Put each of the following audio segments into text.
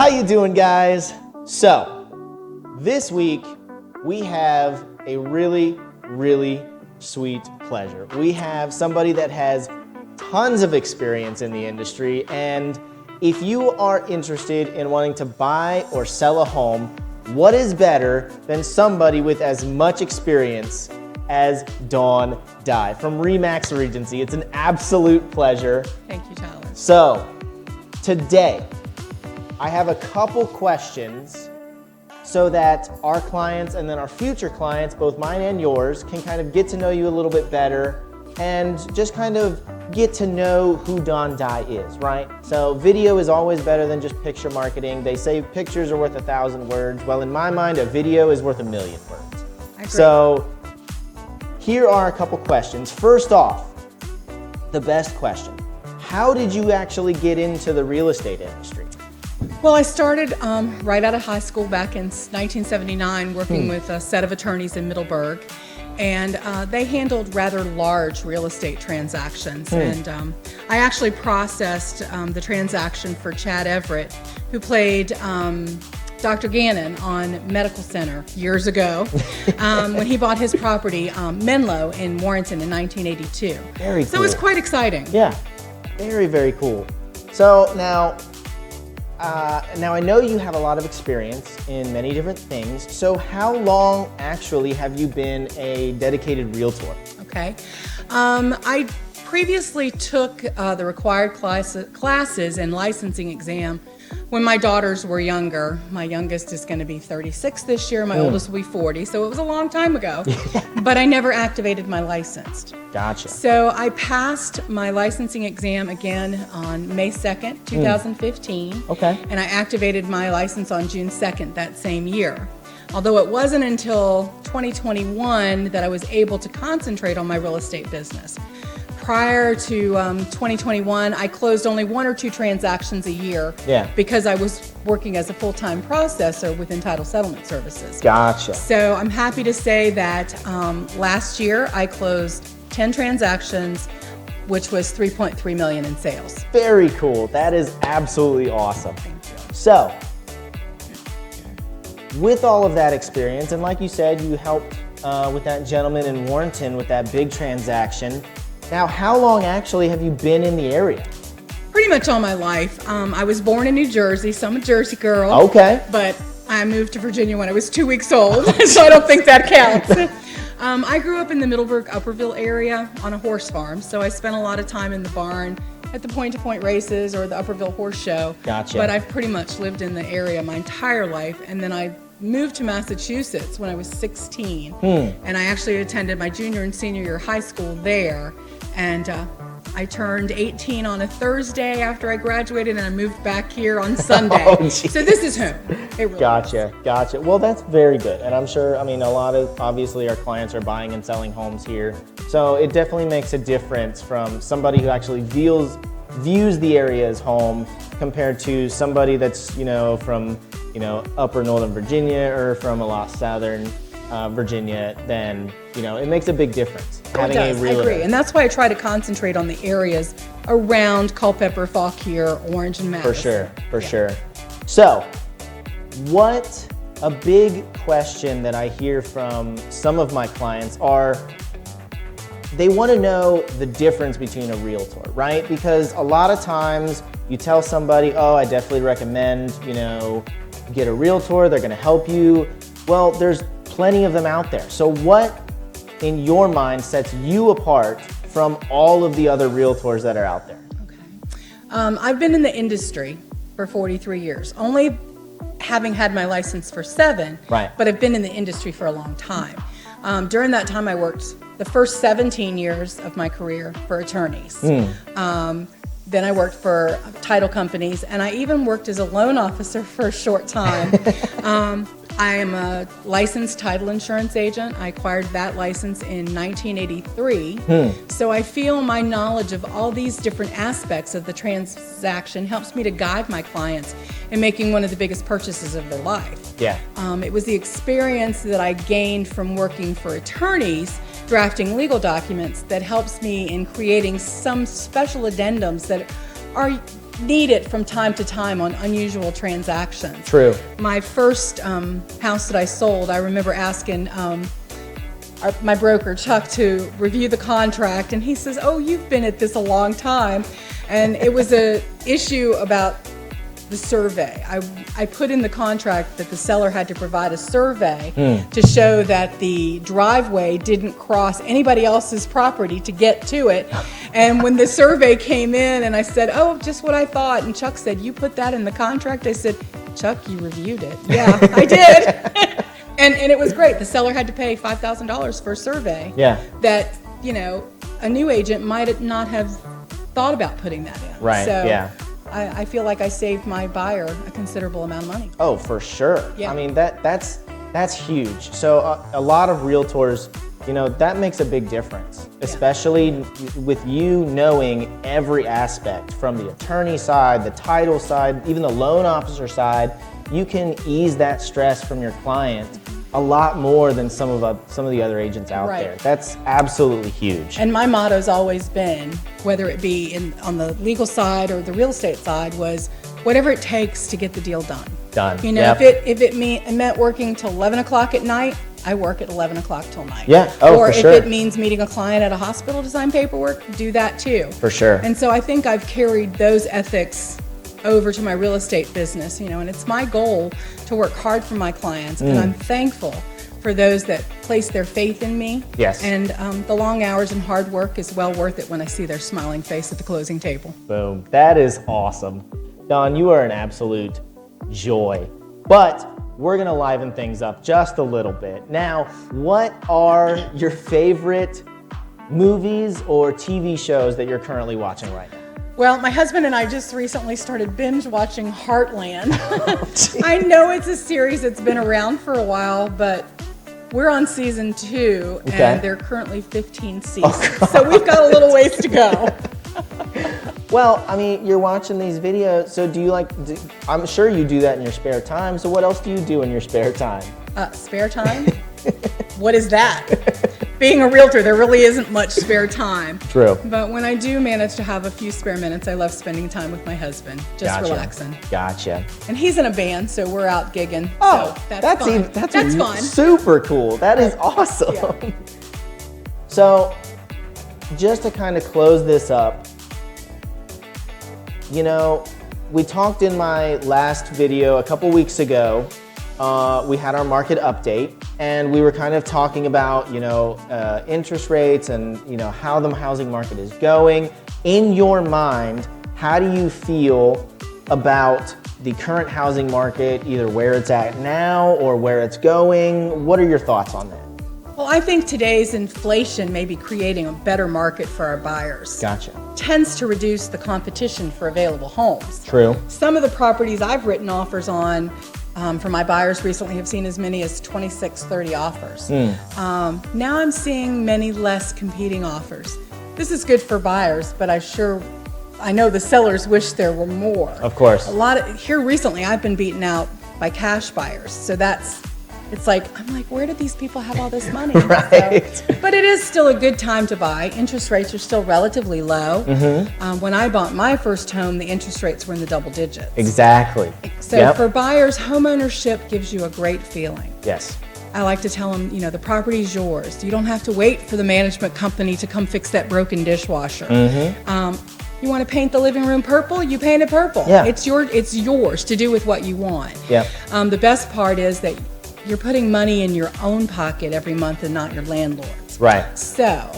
How you doing, guys? So, this week we have a really sweet pleasure. We have somebody that has tons of experience in the industry, and if you are interested in wanting to buy or sell a home, what is better than somebody with as much experience as Dawn Dye from Remax Regency? It's an absolute pleasure. Thank you, Tyler. So, today, I have a couple questions so that our clients and then our future clients, both mine and yours, can kind of get to know you a little bit better and just kind of get to know who Dawn Dye is, right? So video is always better than just picture marketing. They say pictures are worth 1,000 words. Well, in my mind, a video is worth 1,000,000 words. I agree. So here are a couple questions. First off, the best question. How did you actually get into the real estate industry? Well, I started right out of high school back in 1979 working with a set of attorneys in Middleburg, and they handled rather large real estate transactions. And I actually processed the transaction for Chad Everett, who played Dr. Gannon on Medical Center years ago when he bought his property, Menlo in Warrenton in 1982. Very cool. So it was quite exciting. Yeah, very cool. So now I know you have a lot of experience in many different things. So how long actually have you been a dedicated realtor? Okay. I previously took the required classes and licensing exam when my daughters were younger. My youngest is going to be 36 this year. My oldest will be 40. So it was a long time ago. But I never activated my license. Gotcha. So I passed my licensing exam again on May 2nd, 2015. Okay. And I activated my license on June 2nd that same year. Although it wasn't until 2021 that I was able to concentrate on my real estate business. Prior to 2021, I closed only 1 or 2 transactions a year because I was working as a full-time processor with Entitled Settlement Services. Gotcha. So I'm happy to say that last year I closed 10 transactions, which was $3.3 million in sales. Very cool. That is absolutely awesome. Thank you. So, with all of that experience, and like you said, you helped with that gentleman in Warrenton with that big transaction. Now, how long actually have you been in the area? Pretty much all my life. I was born in New Jersey, so I'm a Jersey girl. Okay. But I moved to Virginia when I was 2 weeks old, so I don't think that counts. I grew up in the Middleburg, Upperville area on a horse farm, so I spent a lot of time in the barn at the point-to-point races or the Upperville Horse Show. Gotcha. But I've pretty much lived in the area my entire life, and then I moved to Massachusetts when I was 16, and I actually attended my junior and senior year high school there, and I turned 18 on a Thursday after I graduated, and I moved back here on Sunday. So this is home. It really Gotcha. Well, that's very good, and I'm sure, a lot of, obviously, our clients are buying and selling homes here, so it definitely makes a difference from somebody who actually views the area as home compared to somebody that's, from upper Northern Virginia or from a lot southern Virginia, then, it makes a big difference. Having a realtor. I agree, and that's why I try to concentrate on the areas around Culpeper, Fauquier, Orange, and Madison. For sure. So, what a big question that I hear from some of my clients are, they want to know the difference between a realtor, right? Because a lot of times you tell somebody, oh, I definitely recommend, get a realtor, they're going to help you. Well, there's plenty of them out there. So what in your mind sets you apart from all of the other realtors that are out there? Okay. I've been in the industry for 43 years, only having had my license for 7, but I've been in the industry for a long time. During that time, I worked the first 17 years of my career for attorneys. Then I worked for title companies, and I even worked as a loan officer for a short time. I am a licensed title insurance agent. I acquired that license in 1983. So I feel my knowledge of all these different aspects of the transaction helps me to guide my clients in making one of the biggest purchases of their life. Yeah. It was the experience that I gained from working for attorneys, drafting legal documents, that helps me in creating some special addendums that are need it from time to time on unusual transactions. True. My first house that I sold, I remember asking my broker, Chuck, to review the contract, and he says, "Oh, you've been at this a long time." And it was an issue about the survey. I put in the contract that the seller had to provide a survey to show that the driveway didn't cross anybody else's property to get to it. And when the survey came in and I said, "Oh, just what I thought," and Chuck said, "You put that in the contract?" I said, "Chuck, you reviewed it." "Yeah, I did." And it was great. The seller had to pay $5,000 for a survey that, a new agent might not have thought about putting that in. Right, so yeah. I feel like I saved my buyer a considerable amount of money. Oh, for sure. Yeah. I mean, that's huge. So a lot of realtors, that makes a big difference, especially with you knowing every aspect from the attorney side, the title side, even the loan officer side. You can ease that stress from your client a lot more than some of the other agents out there. That's absolutely huge. And my motto's always been, whether it be on the legal side or the real estate side, was whatever it takes to get the deal done. If it meant working till 11 o'clock at night, I work at 11 o'clock till night. Yeah, oh, or for sure. Or if it means meeting a client at a hospital to sign paperwork, do that too. For sure. And so I think I've carried those ethics over to my real estate business, and it's my goal to work hard for my clients, and I'm thankful for those that place their faith in me. Yes. And the long hours and hard work is well worth it when I see their smiling face at the closing table. Boom. That is awesome. Dawn, you are an absolute joy. But we're going to liven things up just a little bit. Now, what are your favorite movies or TV shows that you're currently watching right now? Well, my husband and I just recently started binge watching Heartland. I know it's a series that's been around for a while, but we're on season 2, and there are currently 15 seasons. So we've got a little ways to go. Well, I mean, you're watching these videos, so I'm sure you do that in your spare time, so what else do you do in your spare time? Spare time? What is that? Being a realtor, there really isn't much spare time. True. But when I do manage to have a few spare minutes, I love spending time with my husband, just relaxing. Gotcha. And he's in a band, so we're out gigging. Oh, so that's fun. That's fun. Super cool. That is awesome. Yeah. So, just to kind of close this up, we talked in my last video a couple weeks ago. We had our market update, and we were kind of talking about, interest rates and, how the housing market is going. In your mind, how do you feel about the current housing market, either where it's at now or where it's going? What are your thoughts on that? Well, I think today's inflation may be creating a better market for our buyers. Gotcha. Tends to reduce the competition for available homes. True. Some of the properties I've written offers on for my buyers recently have seen as many as 26, 30 offers. Now I'm seeing many less competing offers. This is good for buyers, but I know the sellers wish there were more. Of course. Here recently I've been beaten out by cash buyers. So I'm like, where did these people have all this money? Right. But it is still a good time to buy. Interest rates are still relatively low. When I bought my first home, the interest rates were in the double digits. Exactly. So for buyers, home ownership gives you a great feeling. Yes. I like to tell them, the property's yours. You don't have to wait for the management company to come fix that broken dishwasher. You want to paint the living room purple? You paint it purple. Yeah. It's yours to do with what you want. Yeah. The best part is that you're putting money in your own pocket every month and not your landlord's. Right. So,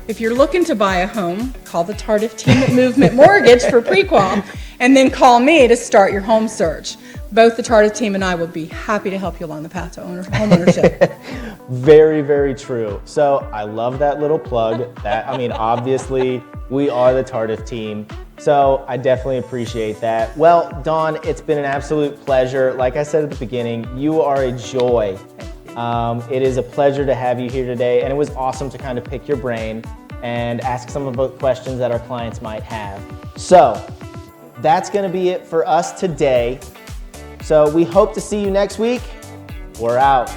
if you're looking to buy a home, call the Tardif team at Movement Mortgage for pre-qual, and then call me to start your home search. Both the Tardif team and I will be happy to help you along the path to home ownership. Very, very true. So I love that little plug. Obviously, we are the Tardif team. So I definitely appreciate that. Well, Dawn, it's been an absolute pleasure. Like I said at the beginning, you are a joy. It is a pleasure to have you here today, and it was awesome to kind of pick your brain and ask some of the questions that our clients might have. So that's going to be it for us today. So we hope to see you next week. We're out.